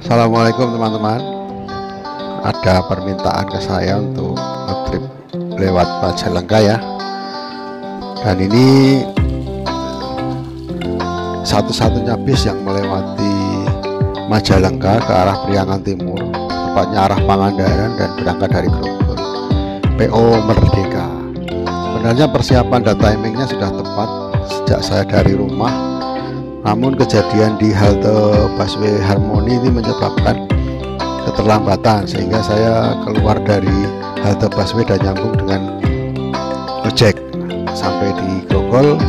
Assalamualaikum teman-teman. Ada permintaan ke saya untuk nge-trip lewat Majalengka ya. Dan ini satu-satunya bis yang melewati Majalengka ke arah Priangan Timur, tepatnya arah Pangandaran dan berangkat dari Grogol. PO Merdeka. Sebenarnya persiapan dan timingnya sudah tepat sejak saya dari rumah. Namun kejadian di halte busway Harmoni ini menyebabkan keterlambatan, sehingga saya keluar dari halte busway dan nyambung dengan ojek. Sampai di Grogol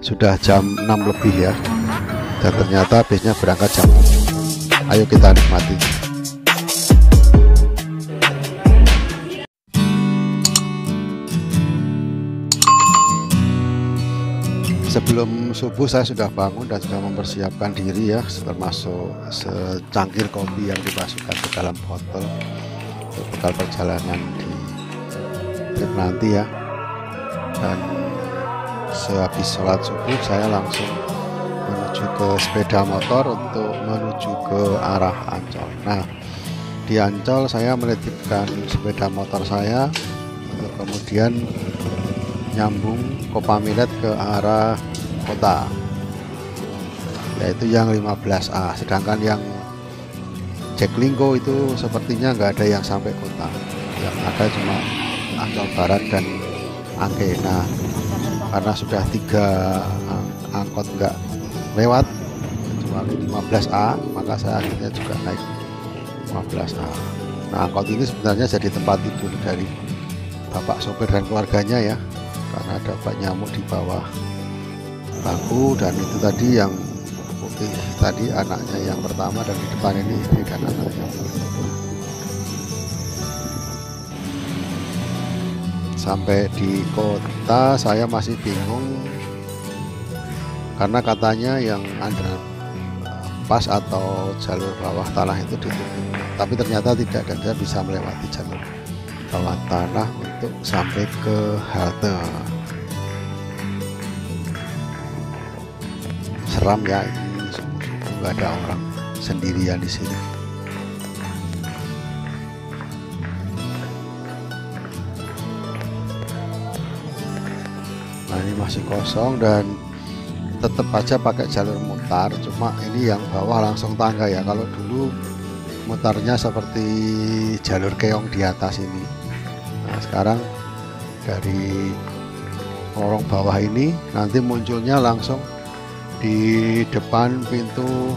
sudah jam 6 lebih ya, dan ternyata bisnya berangkat jam 7. Ayo kita nikmati. Sebelum subuh saya sudah bangun dan sudah mempersiapkan diri ya, termasuk secangkir kopi yang dimasukkan ke dalam botol untuk bekal perjalanan di trip nanti ya. Dan sehabis sholat subuh saya langsung menuju ke sepeda motor untuk menuju ke arah Ancol. Nah, di Ancol saya menitipkan sepeda motor saya untuk kemudian nyambung Kopamilet ke arah kota, yaitu yang 15A. Sedangkan yang Jaklingko itu sepertinya nggak ada yang sampai kota, yang ada cuma Ancol Barat dan Angke. Nah, karena sudah 3 angkot nggak lewat kecuali 15A, maka saya akhirnya juga naik 15A. Nah, angkot ini sebenarnya jadi tempat tidur dari bapak sopir dan keluarganya ya, karena ada banyak nyamuk di bawah bangku. Dan itu tadi yang putih tadi anaknya yang pertama, dan di depan ini istri dan anaknya yang kedua. Sampai di kota saya masih bingung karena katanya yang ada pas atau jalur bawah tanah itu ditutup, tapi ternyata tidak, dan saya bisa melewati jalur bawah tanah untuk sampai ke halte. Seram ya, ini subuh-subuh nggak ada orang, sendirian di sini. Nah, ini masih kosong dan tetap aja pakai jalur mutar, cuma ini yang bawah langsung tangga ya. Kalau dulu mutarnya seperti jalur keong di atas ini. Nah, sekarang dari lorong bawah ini nanti munculnya langsung di depan pintu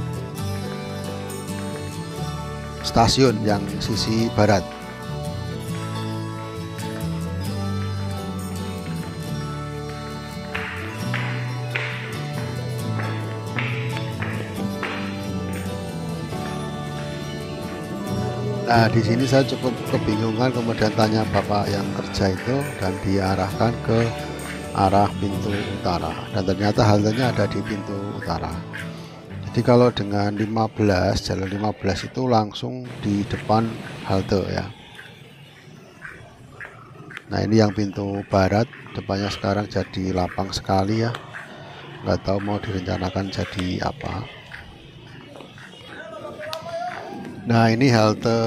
stasiun yang sisi barat. Nah, di sini saya cukup kebingungan, kemudian tanya bapak yang kerja itu dan diarahkan ke arah pintu utara, dan ternyata haltenya ada di pintu utara. Jadi kalau dengan 15, jalur 15 itu langsung di depan halte ya. Nah, ini yang pintu barat, depannya sekarang jadi lapang sekali ya, nggak tahu mau direncanakan jadi apa. Nah, ini halte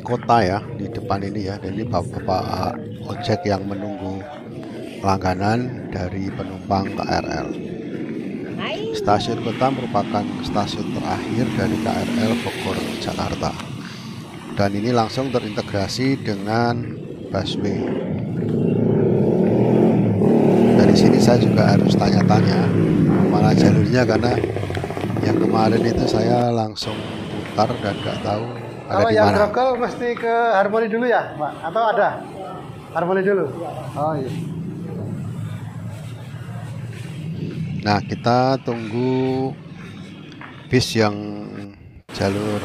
kota ya, di depan ini ya. Dan ini bapak ojek yang menunggu langganan dari penumpang KRL. Stasiun kota merupakan stasiun terakhir dari KRL Bogor Jakarta, dan ini langsung terintegrasi dengan busway. Dari sini saya juga harus tanya-tanya mana jalurnya, karena yang kemarin itu saya langsung putar dan nggak tahu ada di mana. Kalau yang Grogol mesti ke Harmoni dulu ya, Pak? Atau ada? Harmoni dulu? Oh iya. Nah, kita tunggu bis yang jalur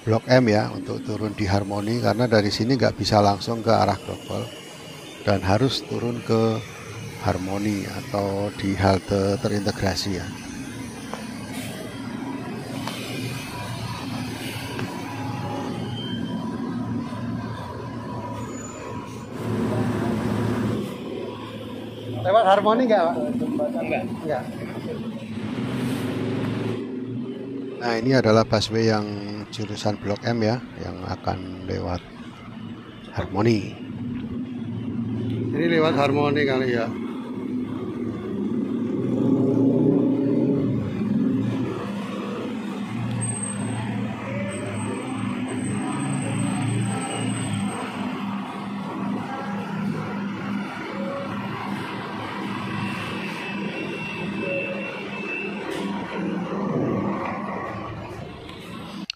Blok M ya untuk turun di Harmoni, karena dari sini nggak bisa langsung ke arah Grogol dan harus turun ke Harmoni atau di halte terintegrasi ya. Lewat Harmoni nggak, Pak? Enggak. Nah, ini adalah busway yang jurusan Blok M ya, yang akan lewat Harmoni. Ini lewat Harmoni kali ya.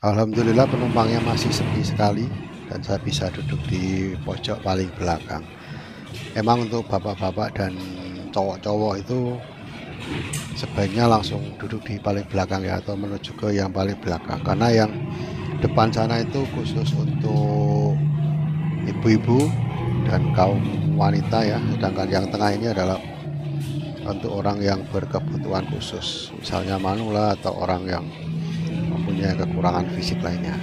Alhamdulillah penumpangnya masih sepi sekali dan saya bisa duduk di pojok paling belakang. Emang untuk bapak-bapak dan cowok-cowok itu sebaiknya langsung duduk di paling belakang ya, atau menuju ke yang paling belakang, karena yang depan sana itu khusus untuk ibu-ibu dan kaum wanita ya, sedangkan yang tengah ini adalah untuk orang yang berkebutuhan khusus, misalnya manula atau orang yang mempunyai kekurangan fisik lainnya.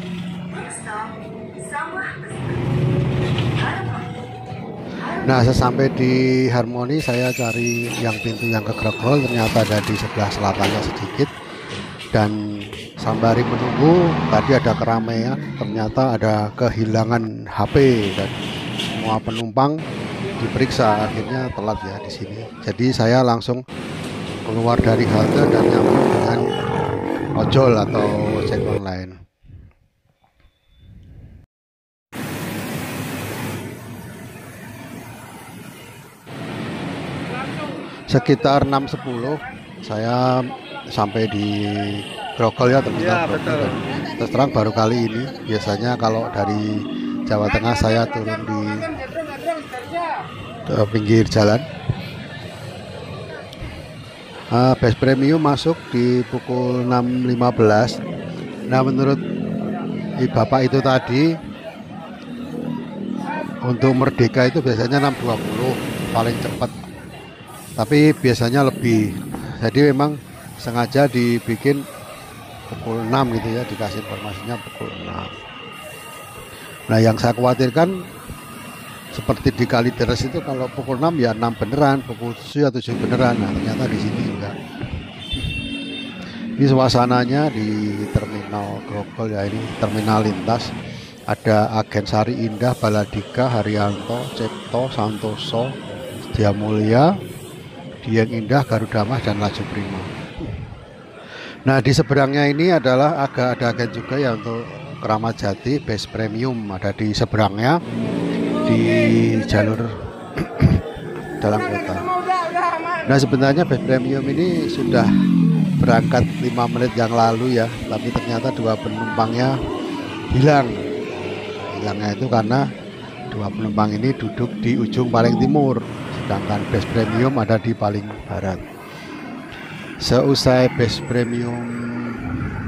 Nah, sesampai di Harmoni saya cari yang pintu yang ke Grogol, ternyata ada di sebelah selatannya sedikit. Dan sembari menunggu tadi ada keramaian, ternyata ada kehilangan HP dan semua penumpang diperiksa, akhirnya telat ya di sini. Jadi saya langsung keluar dari halte dan nyambung dengan ojol atau ojek online. Sekitar 6.10 saya sampai di Grogol ya, terminal Grogol. Terus terang baru kali ini. Biasanya kalau dari Jawa Tengah saya turun di pinggir jalan. Bus premium masuk di pukul 6.15. Nah, menurut bapak itu tadi untuk Merdeka itu biasanya 6.20 paling cepat, tapi biasanya lebih. Jadi memang sengaja dibikin pukul 6 gitu ya, dikasih informasinya pukul 6. Nah, yang saya khawatirkan seperti di Kalideres itu kalau pukul 6 ya 6 beneran, pukul 7 ya 7 beneran. Nah, ternyata di sini juga. Ini suasananya di terminal Grogol ya, ini terminal lintas. Ada Agen Sari Indah, Baladika, Haryanto, Cipto, Santoso, Setia Mulia, Dieng Indah, Garuda Mas, dan Laju Prima. Nah, di seberangnya ini adalah agak ada agen juga ya untuk Keramat Jati, bus premium ada di seberangnya di jalur dalam kota. Nah, sebenarnya bus premium ini sudah berangkat 5 menit yang lalu ya, tapi ternyata 2 penumpangnya hilang. Hilangnya itu karena 2 penumpang ini duduk di ujung paling timur, sedangkan bus premium ada di paling barat. Seusai bus premium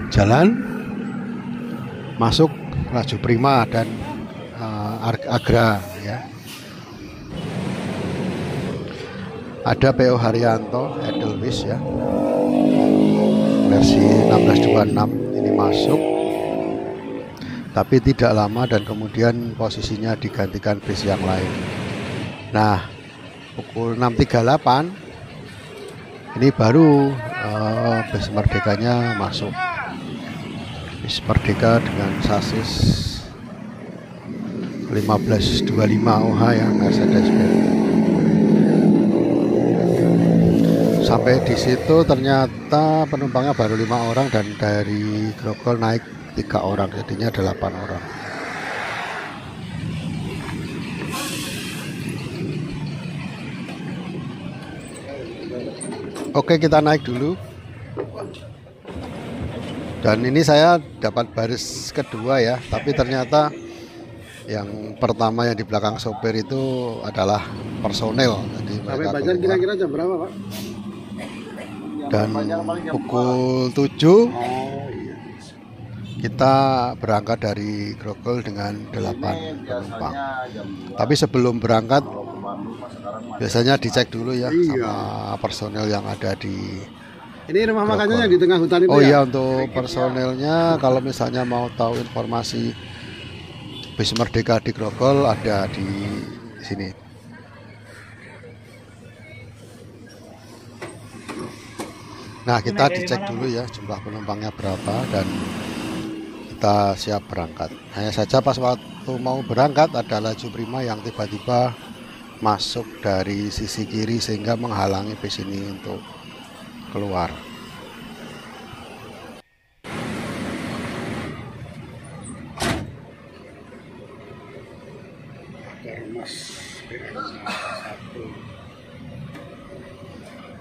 jalan, masuk Laju Prima dan Agra ya. Ada PO Haryanto Edelweiss ya, versi 1626 ini masuk, tapi tidak lama dan kemudian posisinya digantikan bis yang lain. Nah, pukul 6.38 ini baru bis Merdekanya masuk. Bis Merdeka dengan sasis 1525 OH ya, Mercedes-Benz. Sampai di situ ternyata penumpangnya baru 5 orang dan dari Grogol naik 3 orang, jadinya 8 orang. Oke, kita naik dulu. Dan ini saya dapat baris kedua ya, tapi ternyata yang pertama yang di belakang sopir itu adalah personel. Jadi sampai Banjar kira-kira jam berapa, Pak? Dan pukul 7 kita berangkat dari Grogol dengan 8 penumpang. Tapi sebelum berangkat biasanya dicek dulu ya sama personel yang ada di ini rumah makannya yang di tengah hutan itu. Oh iya, untuk personelnya kalau misalnya mau tahu informasi bis Merdeka di Grogol ada di sini. Nah, kita dicek dulu ya jumlah penumpangnya berapa dan kita siap berangkat. Hanya saja pas waktu mau berangkat ada laju prima yang tiba-tiba masuk dari sisi kiri sehingga menghalangi bis ini untuk keluar.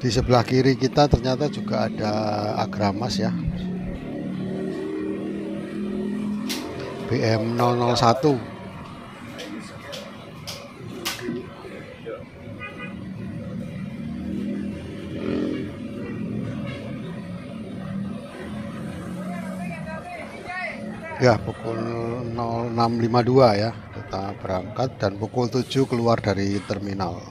Di sebelah kiri kita ternyata juga ada Agramas ya, BM 001. Ya, pukul 06.52 ya kita berangkat dan pukul 7 keluar dari terminal.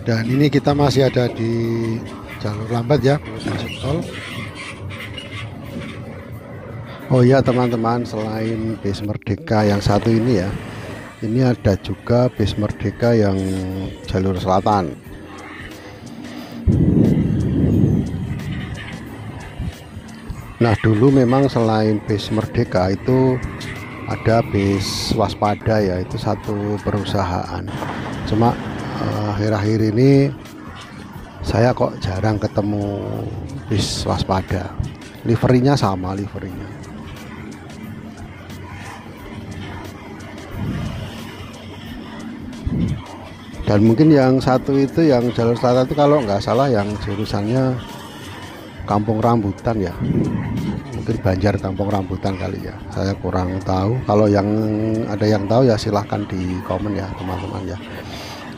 Dan ini kita masih ada di jalur lambat ya, menuju tol. Oh iya teman-teman, selain bis Merdeka yang satu ini ya, ini ada juga bis Merdeka yang jalur selatan. Nah, dulu memang selain bis Merdeka itu ada bis Waspada ya, itu satu perusahaan. Cuma akhir-akhir ini saya kok jarang ketemu bis Waspada. Liverinya sama liverinya. Dan mungkin yang satu itu yang jalur selatan itu kalau nggak salah yang jurusannya Kampung Rambutan ya, mungkin Banjar Kampung Rambutan kali ya, saya kurang tahu. Kalau yang ada yang tahu ya silahkan di komen ya teman-teman ya.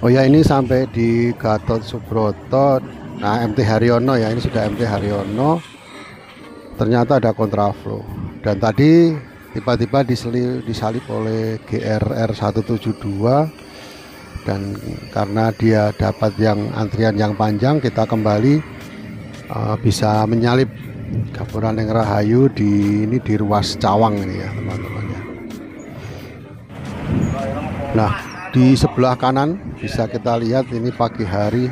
Oh ya, ini sampai di Gatot Subroto. Nah, MT Haryono ya, ini sudah MT Haryono. Ternyata ada kontraflow dan tadi tiba-tiba disalip oleh GRR 172. Dan karena dia dapat yang antrian yang panjang, kita kembali bisa menyalip Gapuraning Rahayu di ruas Cawang ini ya teman-teman ya. Nah, di sebelah kanan bisa kita lihat ini pagi hari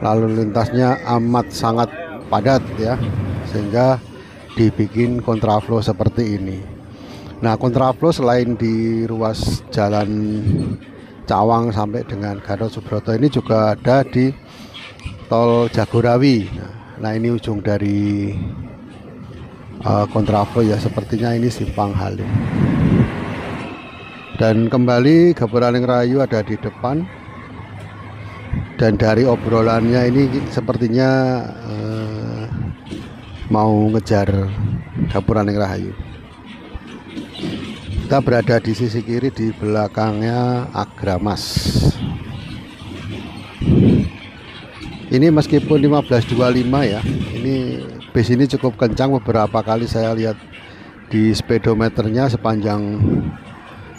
lalu lintasnya amat sangat padat ya, sehingga dibikin kontraflow seperti ini. Nah, kontraflow selain di ruas jalan Cawang sampai dengan Gatot Subroto ini juga ada di tol Jagorawi. Nah, ini ujung dari kontraflow ya, sepertinya ini Simpang Halim. Dan kembali Gapuraning Rahayu ada di depan. Dan dari obrolannya ini sepertinya mau ngejar Gapuraning Rahayu. Kita berada di sisi kiri, di belakangnya Agramas. Ini meskipun 15.25 ya, ini bis ini cukup kencang. Beberapa kali saya lihat di speedometernya sepanjang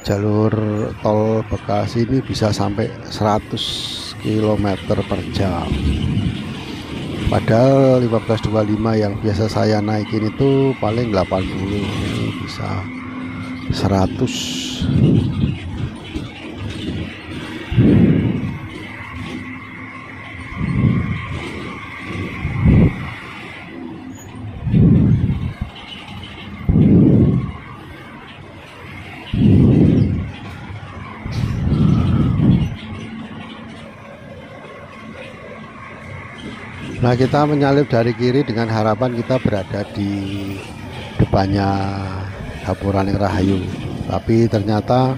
jalur tol Bekasi ini bisa sampai 100 km per jam. Padahal 15.25 yang biasa saya naikin itu paling 80, ini bisa 100. Nah, kita menyalip dari kiri dengan harapan kita berada di depannya Gapuraning Rahayu, tapi ternyata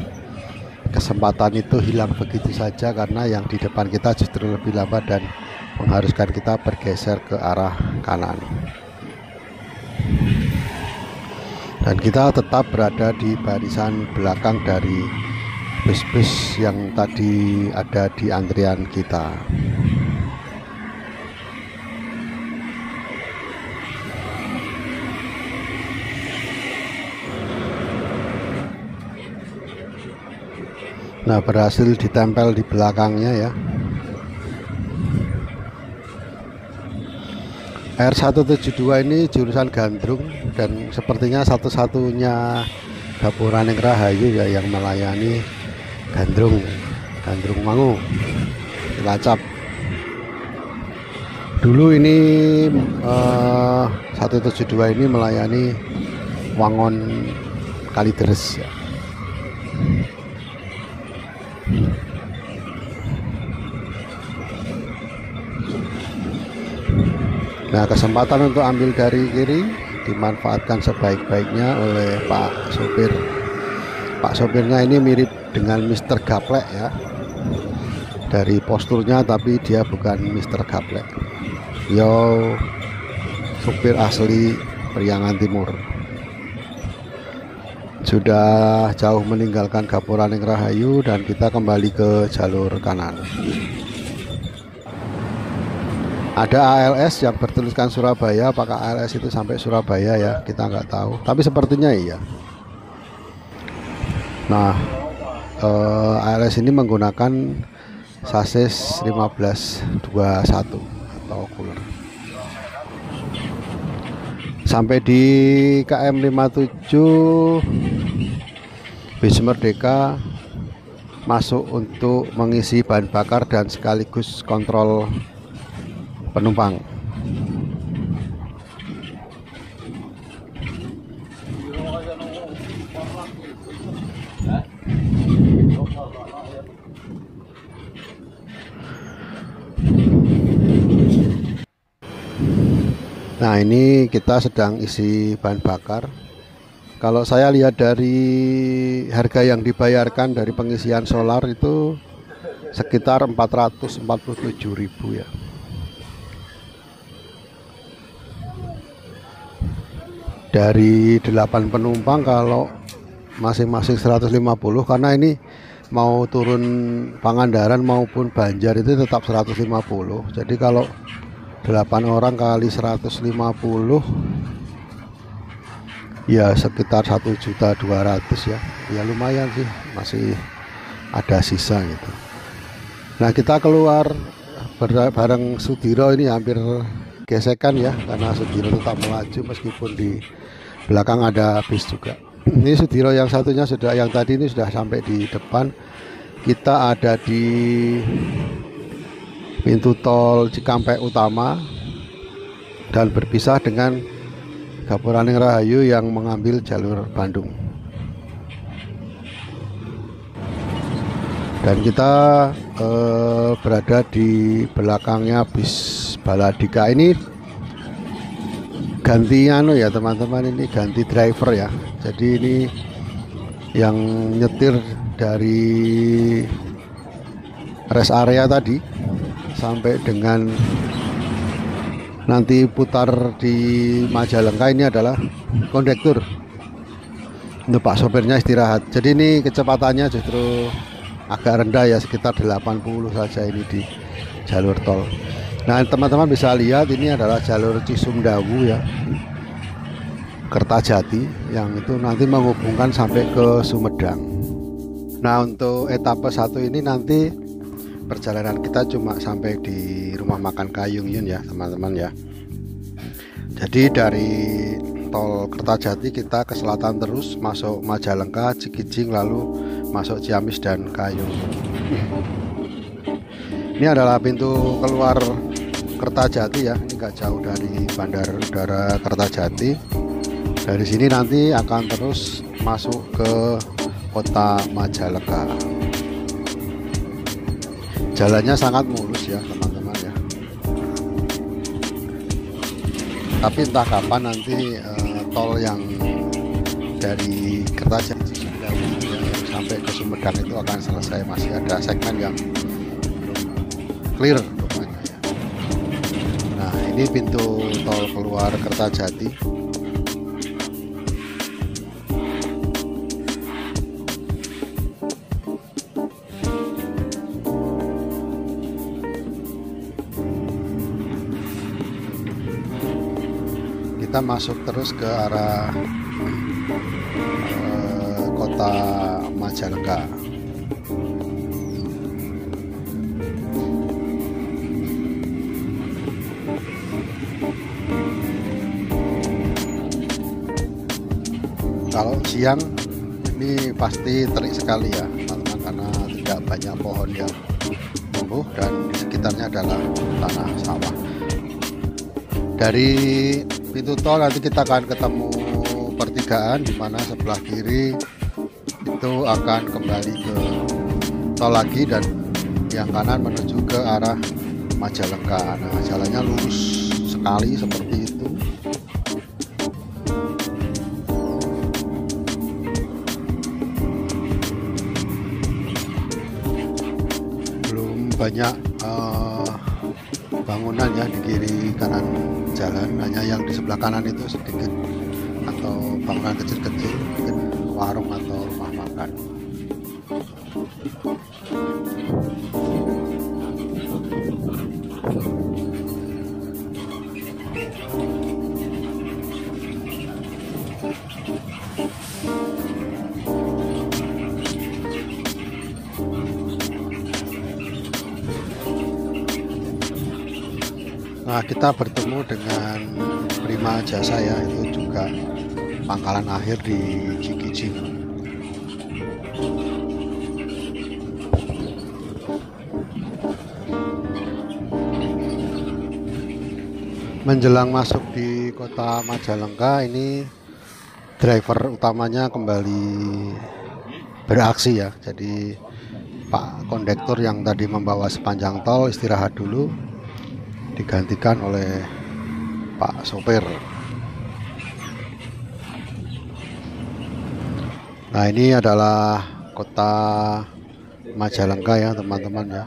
kesempatan itu hilang begitu saja karena yang di depan kita justru lebih lambat dan mengharuskan kita bergeser ke arah kanan. Dan kita tetap berada di barisan belakang dari bus-bus yang tadi ada di antrian kita. Nah, berhasil ditempel di belakangnya ya. R172 ini jurusan Gandrung dan sepertinya satu-satunya Gapuraning Rahayu ya yang melayani Gandrung Mangu, Cilacap. Dulu ini 172 ini melayani Wangon Kalideres ya. Nah, kesempatan untuk ambil dari kiri dimanfaatkan sebaik-baiknya oleh Pak Sopir. Pak Sopirnya ini mirip dengan Mr. Gaplek ya, dari posturnya, tapi dia bukan Mr. Gaplek. Yo, supir asli Priangan Timur. Sudah jauh meninggalkan Gapuraning Rahayu dan kita kembali ke jalur kanan. Ada ALS yang bertuliskan Surabaya. Apakah ALS itu sampai Surabaya ya? Kita nggak tahu. Tapi sepertinya iya. Nah, ALS ini menggunakan sasis 1521 atau cooler. Sampai di KM 57 Bis Merdeka, masuk untuk mengisi bahan bakar dan sekaligus kontrol penumpang. Nah, ini kita sedang isi bahan bakar. Kalau saya lihat dari harga yang dibayarkan dari pengisian solar itu sekitar 447.000 ya. Dari 8 penumpang kalau masing-masing 150, karena ini mau turun Pangandaran maupun Banjar itu tetap 150. Jadi kalau 8 orang kali 150 ya sekitar 1.200.000 ya. Ya lumayan sih, masih ada sisa gitu. Nah, kita keluar bareng Sudiro, ini hampir gesekan ya, karena Sudiro tetap melaju meskipun di belakang ada bis juga. Ini Sudiro yang satunya sudah, yang tadi ini sudah sampai di depan. Kita ada di pintu tol Cikampek Utama dan berpisah dengan Gapuraning Rahayu yang mengambil jalur Bandung. Dan kita berada di belakangnya bis Baladika. Ini ganti ya teman-teman, ini ganti driver ya. Jadi ini yang nyetir dari rest area tadi sampai dengan nanti putar di Majalengka ini adalah kondektur. Untuk Pak sopirnya istirahat. Jadi ini kecepatannya justru agak rendah ya, sekitar 80 saja ini di jalur tol. Nah, teman-teman bisa lihat ini adalah jalur Cisumdawu ya, Kertajati, yang itu nanti menghubungkan sampai ke Sumedang. Nah, untuk etape 1 ini nanti perjalanan kita cuma sampai di rumah makan Kayung Yun ya teman-teman ya. Jadi dari tol Kertajati kita ke selatan terus masuk Majalengka, Cikijing, lalu masuk Ciamis dan Kayung. Ini adalah pintu keluar Kertajati ya, ini nggak jauh dari Bandar Udara Kertajati. Dari sini nanti akan terus masuk ke kota Majalengka. Jalannya sangat mulus ya teman-teman ya. Tapi entah kapan nanti tol yang dari Kertajati Cisundawu yang sampai ke Sumedang itu akan selesai. Masih ada segmen yang belum clear rupanya ya. Nah, ini pintu tol keluar Kertajati. Kita masuk terus ke arah kota Majalengka. Kalau siang ini pasti terik sekali ya teman-teman, karena tidak banyak pohon yang tumbuh dan di sekitarnya adalah tanah sawah. Dari pintu tol nanti kita akan ketemu pertigaan di mana sebelah kiri itu akan kembali ke tol lagi dan yang kanan menuju ke arah Majalengka. Nah, jalannya lurus sekali seperti itu. Belum banyak bangunan ya di kiri kanan jalan, hanya yang di sebelah kanan itu sedikit atau bangunan kecil-kecil, mungkin warung atau rumah makan. Nah, kita bertemu dengan Prima Jasa ya, itu juga pangkalan akhir di Cikijing. Menjelang masuk di kota Majalengka ini driver utamanya kembali beraksi ya. Jadi Pak kondektur yang tadi membawa sepanjang tol istirahat dulu, digantikan oleh Pak sopir. Nah, ini adalah kota Majalengka ya teman-teman ya,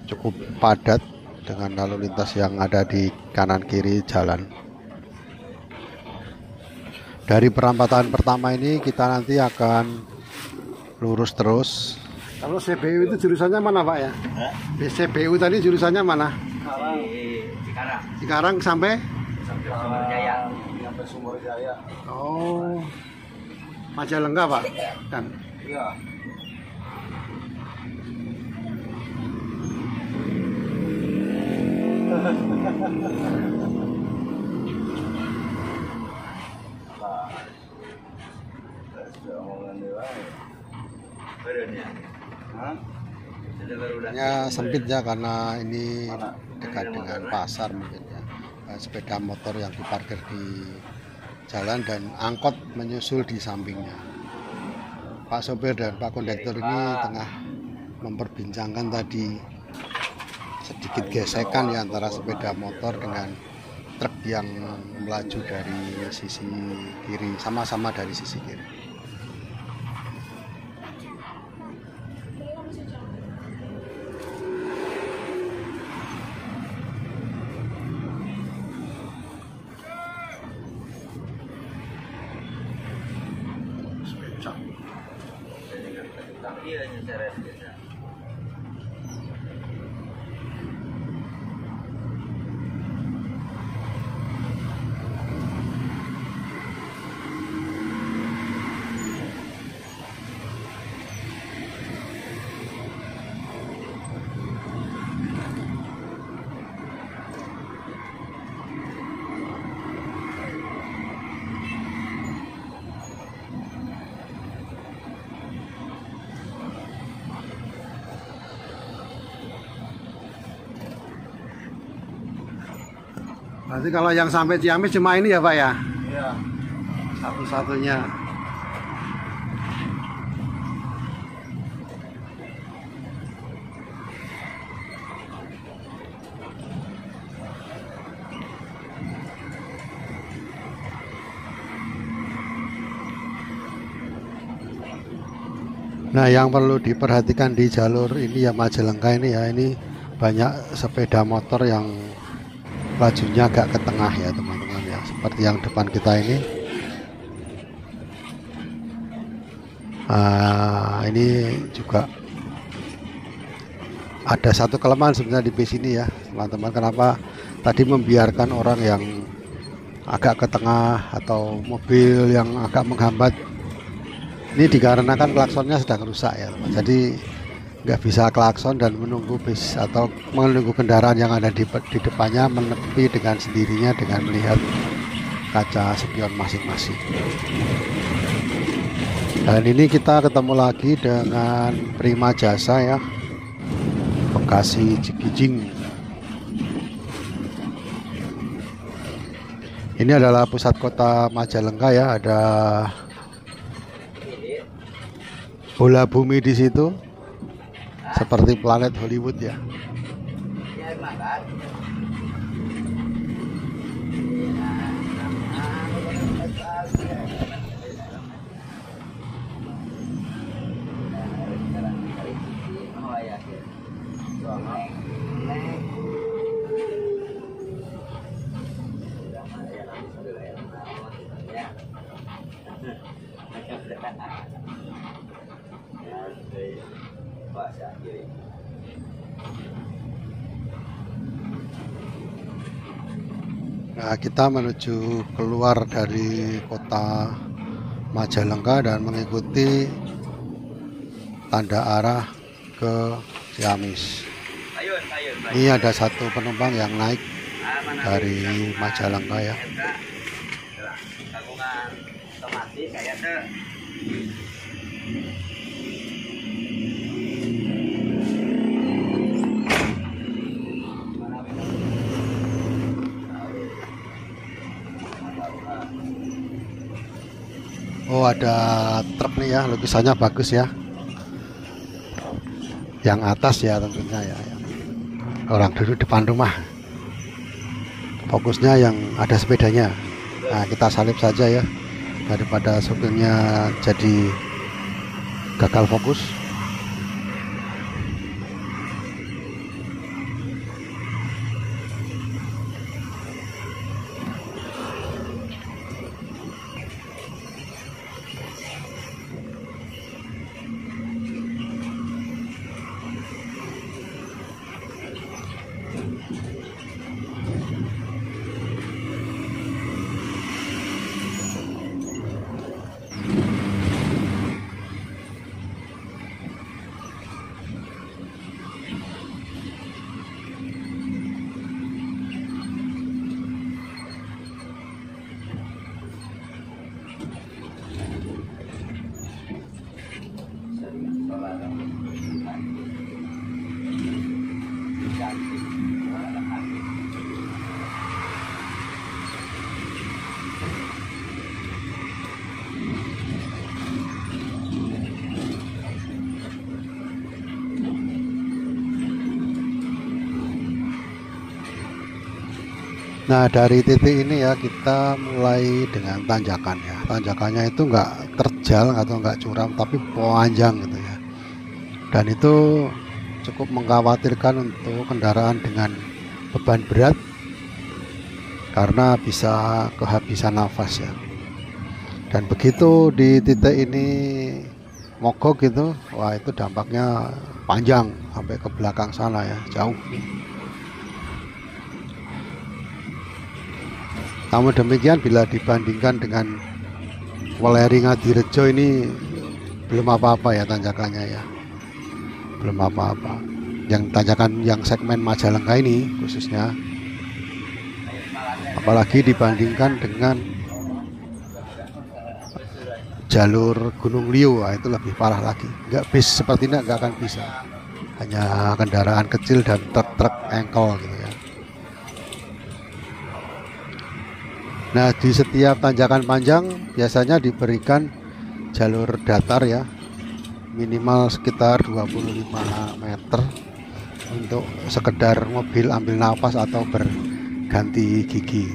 cukup padat dengan lalu lintas yang ada di kanan kiri jalan. Dari perempatan pertama ini kita nanti akan lurus terus. Kalau CBU itu jurusannya mana Pak ya? CBU tadi jurusannya mana? Cikarang. Cikarang sampai? Sampai Sumber Jaya. Sampai Sumber Jaya. Oh, Majalengka Pak? Kan? Iya. Ya sempit ya karena ini dekat dengan pasar mungkin ya. Sepeda motor yang diparkir di jalan dan angkot menyusul di sampingnya. Pak sopir dan Pak kondektur ini tengah memperbincangkan tadi sedikit gesekan ya antara sepeda motor dengan truk yang melaju dari sisi kiri, sama-sama dari sisi kiri. Iya, nyeret biasa. Berarti kalau yang sampai Ciamis cuma ini ya Pak ya? Iya. Satu-satunya. Nah, yang perlu diperhatikan di jalur ini ya Majalengka ini ya, ini banyak sepeda motor yang lajunya agak ke tengah ya teman-teman ya, seperti yang depan kita ini. Ini juga ada satu kelemahan sebenarnya di bis ini ya teman-teman. Kenapa tadi membiarkan orang yang agak ke tengah atau mobil yang agak menghambat? Ini dikarenakan klaksonnya sedang rusak ya teman. Jadi nggak bisa klakson dan menunggu bis atau menunggu kendaraan yang ada di depannya menepi dengan sendirinya dengan melihat kaca spion masing-masing. Dan ini kita ketemu lagi dengan Prima Jasa ya, Bekasi Cikijing. Ini adalah pusat kota Majalengka ya, ada bola bumi di situ, seperti planet Hollywood ya. Nah, kita menuju keluar dari kota Majalengka dan mengikuti tanda arah ke Ciamis. Ini ada satu penumpang yang naik dari Majalengka ya. Oh, ada truk nih ya, lukisannya bagus ya. Yang atas ya tentunya ya, orang duduk depan rumah. Fokusnya yang ada sepedanya. Nah, kita salip saja ya, daripada supirnya jadi gagal fokus. Nah, dari titik ini ya kita mulai dengan tanjakan ya. Tanjakannya itu nggak terjal atau nggak curam, tapi panjang gitu ya. Dan itu cukup mengkhawatirkan untuk kendaraan dengan beban berat karena bisa kehabisan nafas ya. Dan begitu di titik ini mogok gitu, wah itu dampaknya panjang sampai ke belakang sana ya, jauh. Namun demikian bila dibandingkan dengan Weleri Ngadirejo ini belum apa-apa ya tanjakannya ya, belum apa-apa. Yang tanjakan yang segmen Majalengka ini khususnya, apalagi dibandingkan dengan jalur Gunung Liu, itu lebih parah lagi. Nggak bis seperti ini nggak akan bisa, hanya kendaraan kecil dan truk-truk engkol gitu ya. Nah, di setiap tanjakan panjang biasanya diberikan jalur datar ya, minimal sekitar 25 meter untuk sekedar mobil ambil nafas atau berganti gigi.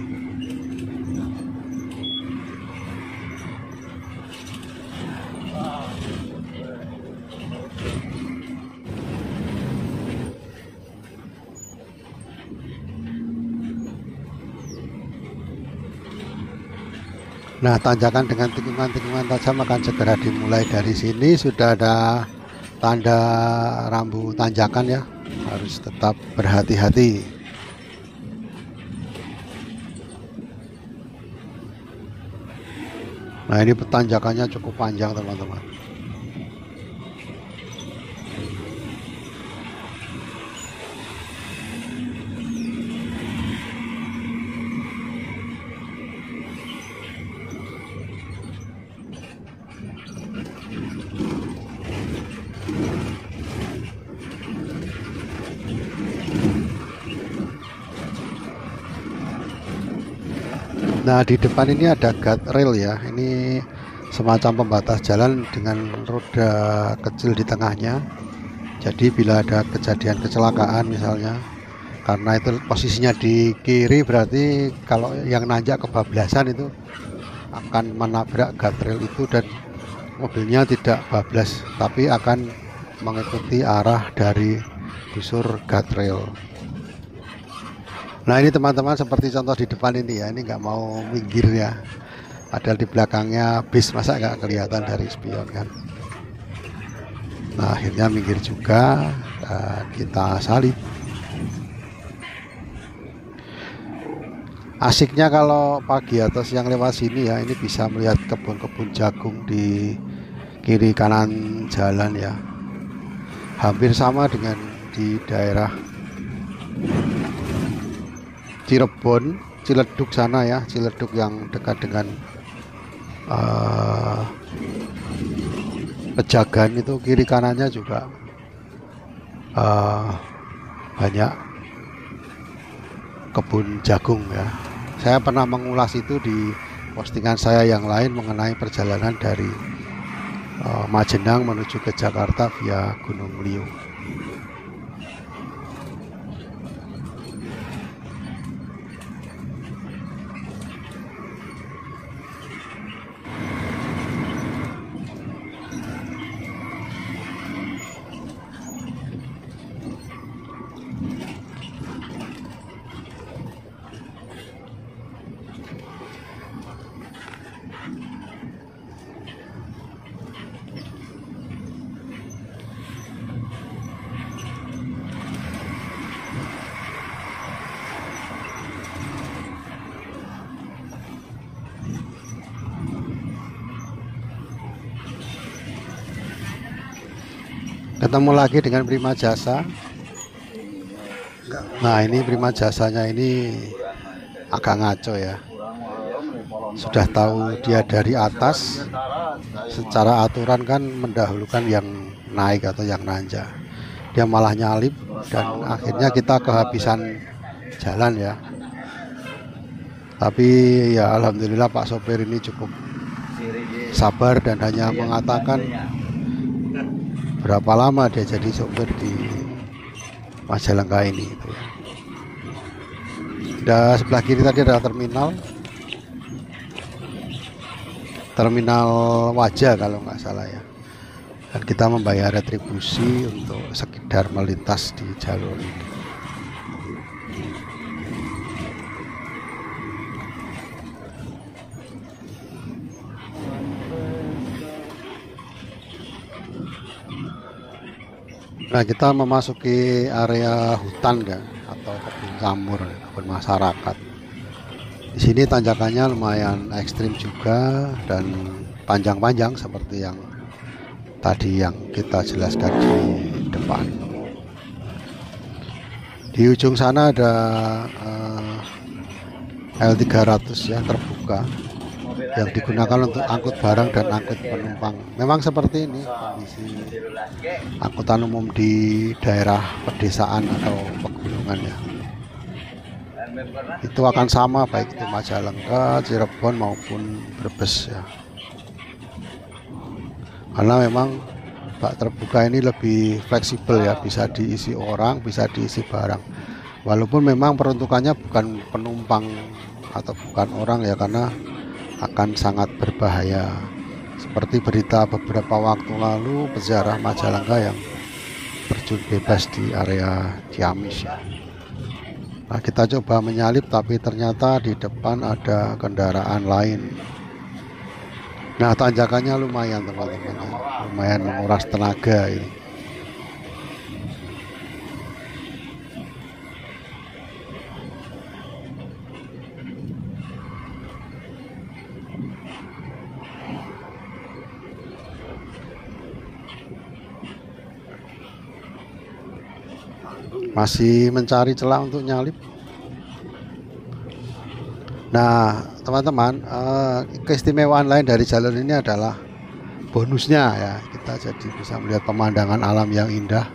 Nah, tanjakan dengan tikungan-tikungan tajam akan segera dimulai. Dari sini sudah ada tanda rambu tanjakan ya, harus tetap berhati-hati. Nah, ini tanjakannya cukup panjang teman-teman. Nah, di depan ini ada guardrail ya. Ini semacam pembatas jalan dengan roda kecil di tengahnya. Jadi bila ada kejadian kecelakaan misalnya, karena itu posisinya di kiri, berarti kalau yang nanjak kebablasan itu akan menabrak guardrail itu dan mobilnya tidak bablas, tapi akan mengikuti arah dari busur guardrail. Nah, ini teman-teman seperti contoh di depan ini ya, ini nggak mau minggir ya, padahal di belakangnya bis, masa nggak kelihatan dari spion kan. Nah, akhirnya minggir juga dan kita salib. Asiknya kalau pagi atau siang lewat sini ya, ini bisa melihat kebun-kebun jagung di kiri kanan jalan ya, hampir sama dengan di daerah Cirebon, Ciledug sana ya, Ciledug yang dekat dengan Pejagan itu kiri kanannya juga banyak kebun jagung ya. Saya pernah mengulas itu di postingan saya yang lain mengenai perjalanan dari Majenang menuju ke Jakarta via Gunung Liu. Ketemu lagi dengan Prima Jasa. Nah, ini Prima Jasanya ini agak ngaco ya. Sudah tahu dia dari atas, secara aturan kan mendahulukan yang naik atau yang nanjak. Dia malah nyalip dan akhirnya kita kehabisan jalan ya. Tapi ya alhamdulillah Pak sopir ini cukup sabar dan hanya mengatakan berapa lama dia jadi sopir di Majalengka ini gitu ya. Dan sebelah kiri tadi ada terminal Wajah kalau nggak salah ya, dan kita membayar retribusi untuk sekedar melintas di jalur ini. Nah, kita memasuki area hutan ya, atau kebun jamur, kebun masyarakat. Di sini tanjakannya lumayan ekstrim juga dan panjang-panjang seperti yang tadi yang kita jelaskan di depan. Di ujung sana ada L300 ya, terbuka, yang digunakan untuk angkut barang dan angkut penumpang. Memang seperti ini kondisi angkutan umum di daerah pedesaan atau pegunungan ya. Itu akan sama baik itu Majalengka, Cirebon maupun Brebes ya. Karena memang bak terbuka ini lebih fleksibel ya, bisa diisi orang, bisa diisi barang. Walaupun memang peruntukannya bukan penumpang atau bukan orang ya, karena akan sangat berbahaya. Seperti berita beberapa waktu lalu peziarah Majalengka yang terjun bebas di area Ciamis ya. Nah, kita coba menyalip tapi ternyata di depan ada kendaraan lain Nah, tanjakannya lumayan teman-teman, lumayan menguras tenaga ini. Masih mencari celah untuk nyalip. Nah, teman-teman, keistimewaan lain dari jalur ini adalah bonusnya ya, kita jadi bisa melihat pemandangan alam yang indah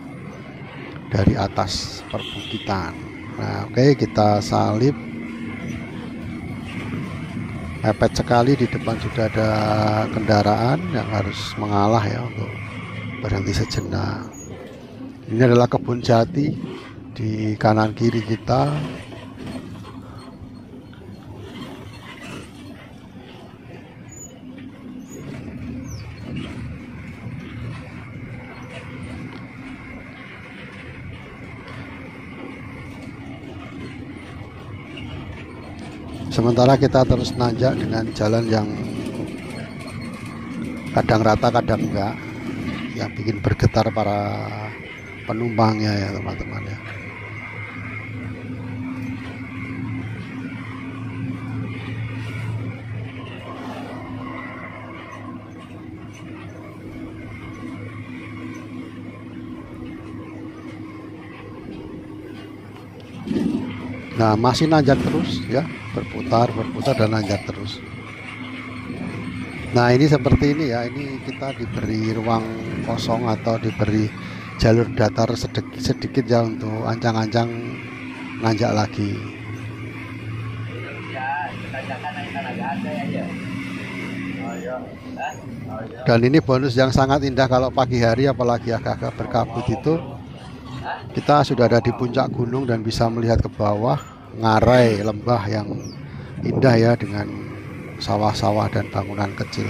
dari atas perbukitan. Nah, oke, kita salip. Mepet sekali, di depan sudah ada kendaraan yang harus mengalah ya untuk berhenti sejenak. Ini adalah kebun jati di kanan kiri kita. Sementara kita terus nanjak dengan jalan yang kadang rata kadang enggak, yang bikin bergetar para penumpangnya ya teman-teman ya. Nah, masih nanjak terus ya, berputar dan nanjak terus. Nah, ini seperti ini ya, ini kita diberi ruang kosong atau diberi jalur datar sedikit ya untuk ancang-ancang nanjak lagi. Dan ini bonus yang sangat indah kalau pagi hari, apalagi agak-agak berkabut itu, kita sudah ada di puncak gunung dan bisa melihat ke bawah ngarai lembah yang indah ya, dengan sawah-sawah dan bangunan kecil.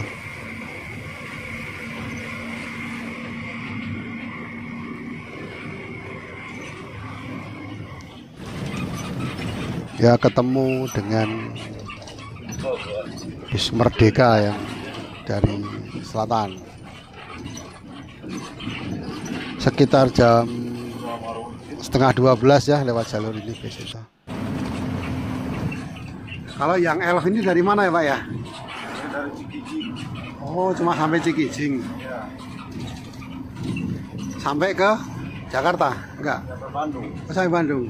Ya, ketemu dengan bis Merdeka yang dari selatan. Sekitar jam 11:30 ya lewat jalur ini bis kita. Kalau yang elf ini dari mana ya Pak ya? Dari Cikijing. Oh, cuma sampai Cikijing. Ya. Sampai ke Jakarta? Enggak? Sampai Bandung. Oh, sampai Bandung.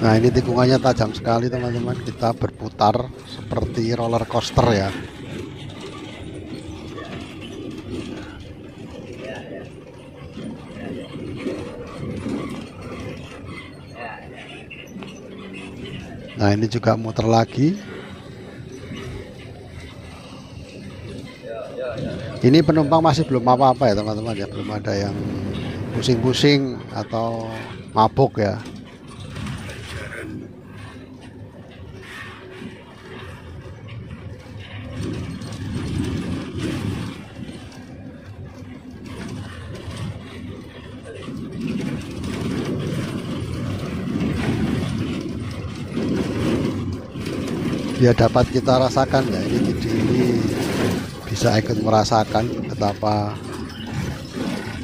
Nah, ini tikungannya tajam sekali teman-teman, kita berputar seperti roller coaster ya. Nah, ini juga muter lagi. Ini penumpang masih belum apa-apa ya teman-teman ya, belum ada yang pusing-pusing atau mabuk ya. Ya, dapat kita rasakan ya, ini bisa ikut merasakan betapa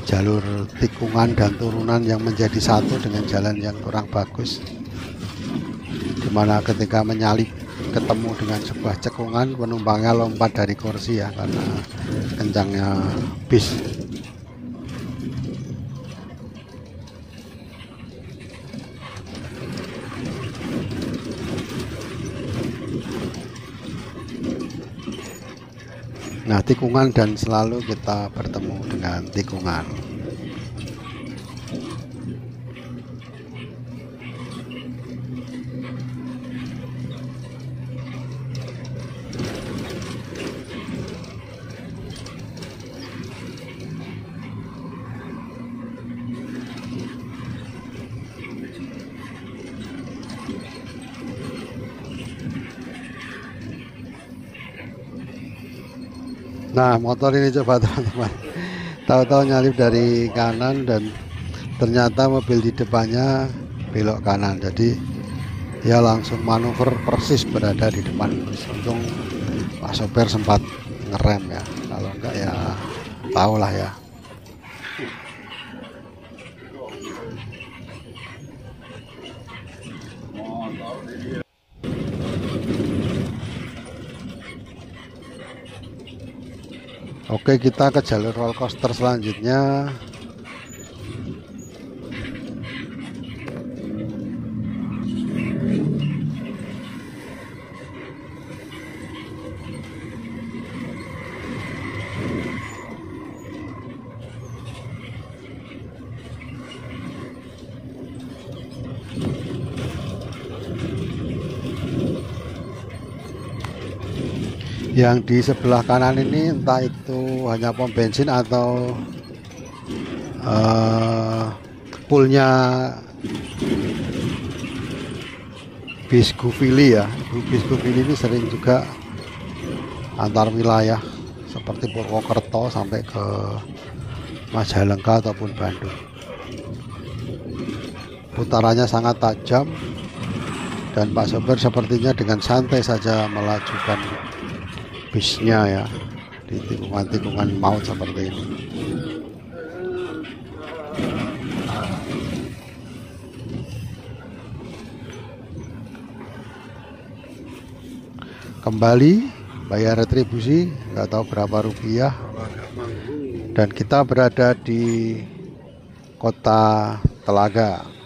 jalur tikungan dan turunan yang menjadi satu dengan jalan yang kurang bagus, dimana ketika menyalip ketemu dengan sebuah cekungan, penumpangnya lompat dari kursi ya karena kencangnya bis. Nah, tikungan dan selalu kita bertemu dengan tikungan. Nah, motor ini coba teman-teman, tahu-tahu nyalip dari kanan dan ternyata mobil di depannya belok kanan, jadi dia langsung manuver persis berada di depan bus. Untung Pak sopir sempat ngerem ya, kalau enggak ya tahulah ya. Oke, kita ke jalur roller coaster selanjutnya. Yang di sebelah kanan ini entah itu hanya pom bensin atau poolnya bis Gufili ya. Bis Gufili ini sering juga antar wilayah seperti Purwokerto sampai ke Majalengka ataupun Bandung. Putarannya sangat tajam dan Pak sopir sepertinya dengan santai saja melajukan bisnya ya di tikungan-tikungan maut seperti ini. Kembali bayar retribusi nggak tahu berapa rupiah, dan kita berada di Kota Telaga.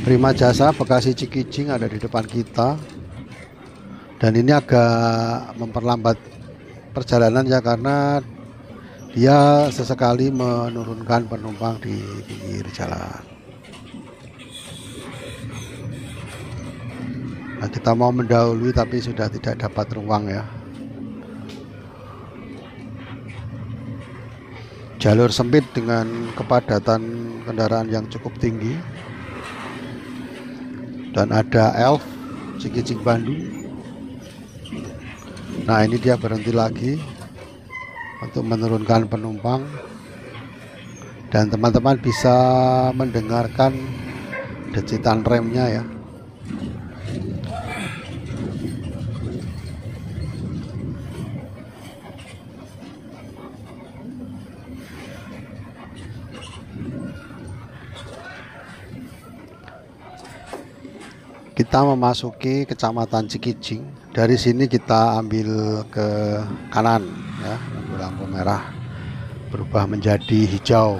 Prima Jasa Bekasi Cikijing ada di depan kita, dan ini agak memperlambat perjalanan ya karena dia sesekali menurunkan penumpang di pinggir jalan. Nah, kita mau mendahului tapi sudah tidak dapat ruang ya. Jalur sempit dengan kepadatan kendaraan yang cukup tinggi. Dan ada Elf Cikijing Bandung. Nah, ini dia berhenti lagi untuk menurunkan penumpang, dan teman-teman bisa mendengarkan decitan remnya ya. Kita memasuki Kecamatan Cikijing. Dari sini kita ambil ke kanan ya, lampu merah berubah menjadi hijau.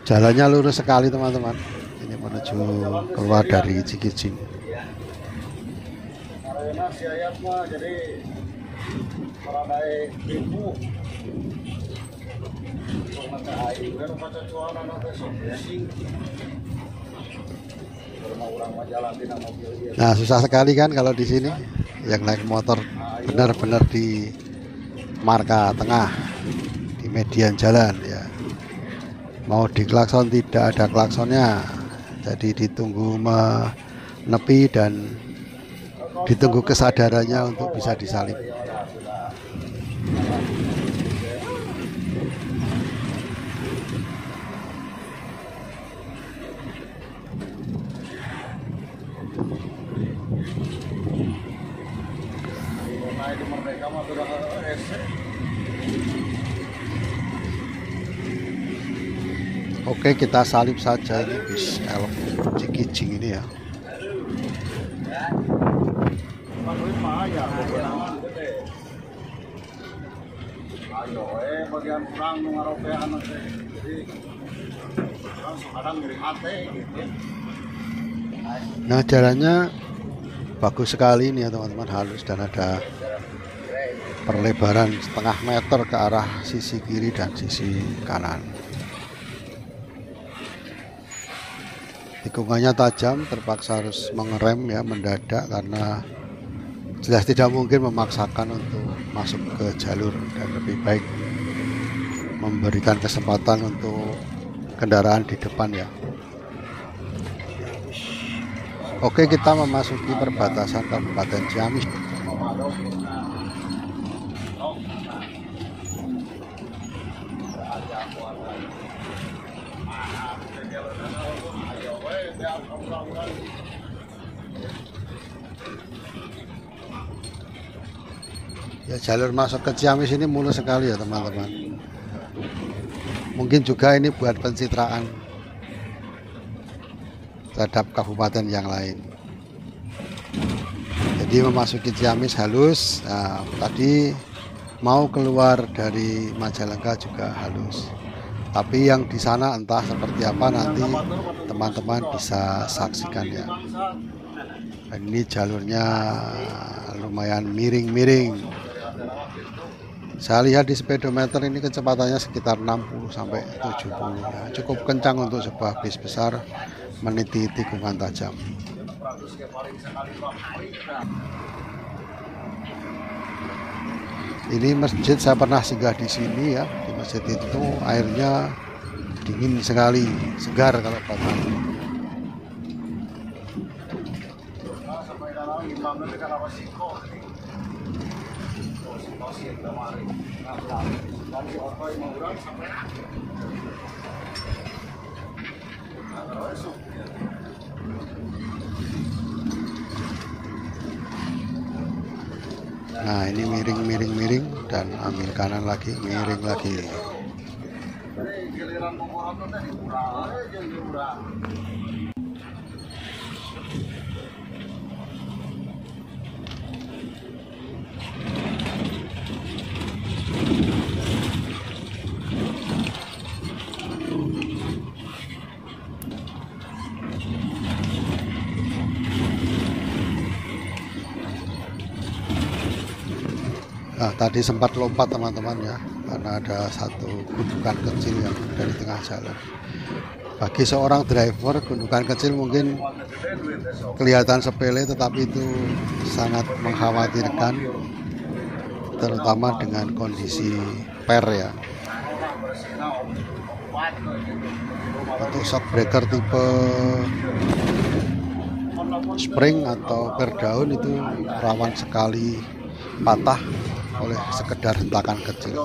Jalannya lurus sekali teman-teman. Ini menuju keluar dari Cikijing. Nah, susah sekali kan kalau di sini yang naik motor benar-benar di marka tengah, di median jalan ya. Mau diklakson tidak ada klaksonnya, jadi ditunggu menepi dan ditunggu kesadarannya untuk bisa disalip. Oke, kita salip saja ini bis Elf Cikijing ini ya. Nah, jalannya bagus sekali ini ya teman-teman, halus dan ada perlebaran setengah meter ke arah sisi kiri dan sisi kanan. Tikungannya tajam, terpaksa harus mengerem ya, mendadak karena jelas tidak mungkin memaksakan untuk masuk ke jalur, dan lebih baik memberikan kesempatan untuk kendaraan di depan ya. Oke, kita memasuki perbatasan Kabupaten Ciamis. Ya, jalur masuk ke Ciamis ini mulus sekali ya teman-teman. Mungkin juga ini buat pencitraan terhadap kabupaten yang lain. Jadi memasuki Ciamis halus. Nah, tadi mau keluar dari Majalengka juga halus. Tapi yang di sana entah seperti apa, nanti teman-teman bisa saksikan ya. Dan ini jalurnya lumayan miring-miring. Saya lihat di speedometer ini kecepatannya sekitar 60 sampai 70 ya. Cukup kencang untuk sebuah bis besar meniti tikungan tajam. Ini masjid, saya pernah singgah di sini ya. Di masjid itu airnya dingin sekali, segar kalau kata. Nah, ini miring dan ambil kanan lagi, miring lagi. Nah, tadi sempat lompat teman-teman ya, karena ada satu gundukan kecil yang dari tengah jalan. Bagi seorang driver, gundukan kecil mungkin kelihatan sepele, tetapi itu sangat mengkhawatirkan, terutama dengan kondisi per ya. Untuk shock breaker tipe spring atau per daun itu rawan sekali patah oleh sekedar hentakan kecil.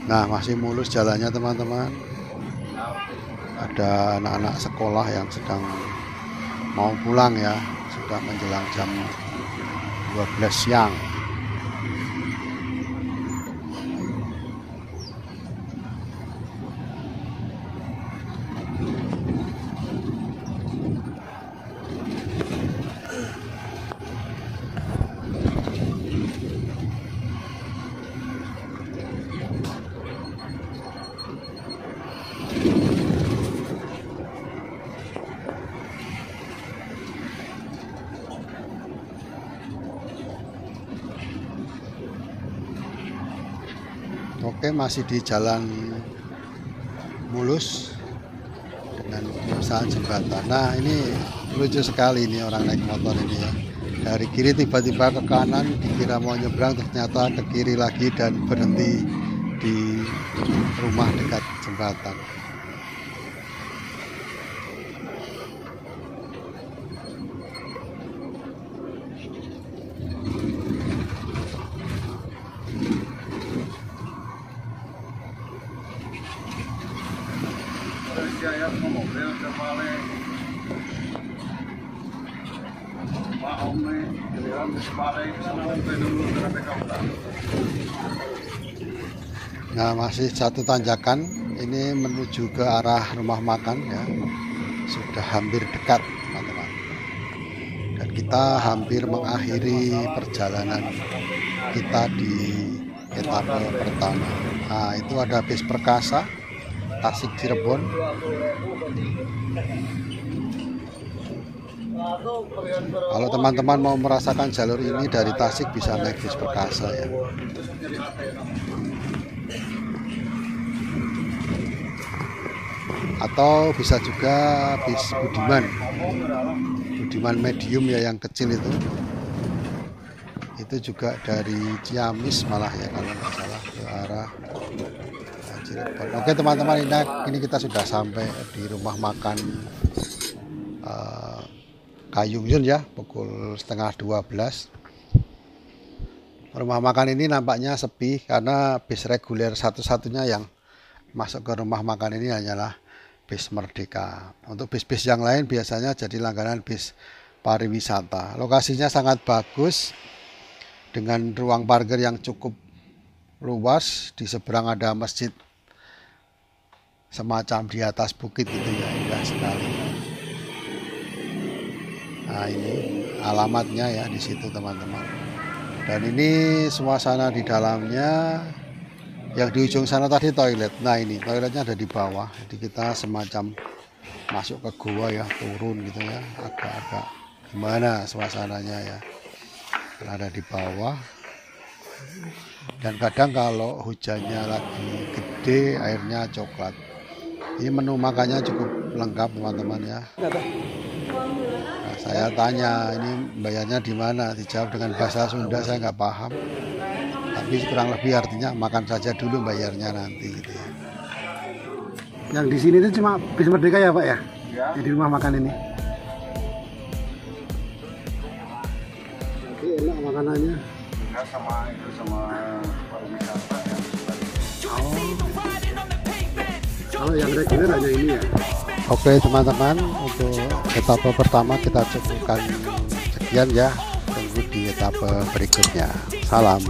Nah, masih mulus jalannya teman-teman. Ada anak-anak sekolah yang sedang mau pulang ya, sudah menjelang jam 12 siang. Oke, masih di jalan mulus dengan pemisahan jembatan. Nah, ini lucu sekali ini orang naik motor ini ya. Dari kiri tiba-tiba ke kanan, dikira mau nyebrang, ternyata ke kiri lagi dan berhenti di rumah dekat jembatan. Nah, masih satu tanjakan ini menuju ke arah rumah makan ya, sudah hampir dekat teman-teman. Dan kita hampir mengakhiri perjalanan kita di etape pertama. Nah, itu ada bis Perkasa Tasik Cirebon. Kalau teman-teman mau merasakan jalur ini dari Tasik bisa naik bis Perkasa ya. Atau bisa juga bis Budiman medium ya, yang kecil itu juga dari Ciamis malah ya kalau nggak salah, ke arah Cirebon. Oke teman-teman, ini kita sudah sampai di rumah makan Kayung Yun ya, pukul 11:30. Rumah makan ini nampaknya sepi karena bis reguler satu-satunya yang masuk ke rumah makan ini hanyalah bis Merdeka. Untuk bis-bis yang lain biasanya jadi langganan bis pariwisata. Lokasinya sangat bagus dengan ruang parkir yang cukup luas. Di seberang ada masjid semacam di atas bukit gitu ya, indah sekali. Nah, ini alamatnya ya di situ teman-teman. Dan ini suasana di dalamnya. Yang di ujung sana tadi toilet. Nah, ini toiletnya ada di bawah. Jadi kita semacam masuk ke gua ya, turun gitu ya. Agak-agak gimana suasananya ya. Ada di bawah. Dan kadang kalau hujannya lagi gede, airnya coklat. Ini menu makannya cukup lengkap teman-teman ya. Nah, saya tanya ini bayarnya di mana, dijawab dengan bahasa Sunda, saya nggak paham. Tapi kurang lebih artinya makan saja dulu, bayarnya nanti gitu ya. Yang di sini itu cuma bis Merdeka ya Pak ya? Ya. Di rumah makan ini. Oke, enak makanannya. Sama pariwisata. Kalau yang reguler hanya ini ya. Oke teman-teman, untuk etape pertama kita cukupkan sekian ya. Tunggu di etape berikutnya. Salam.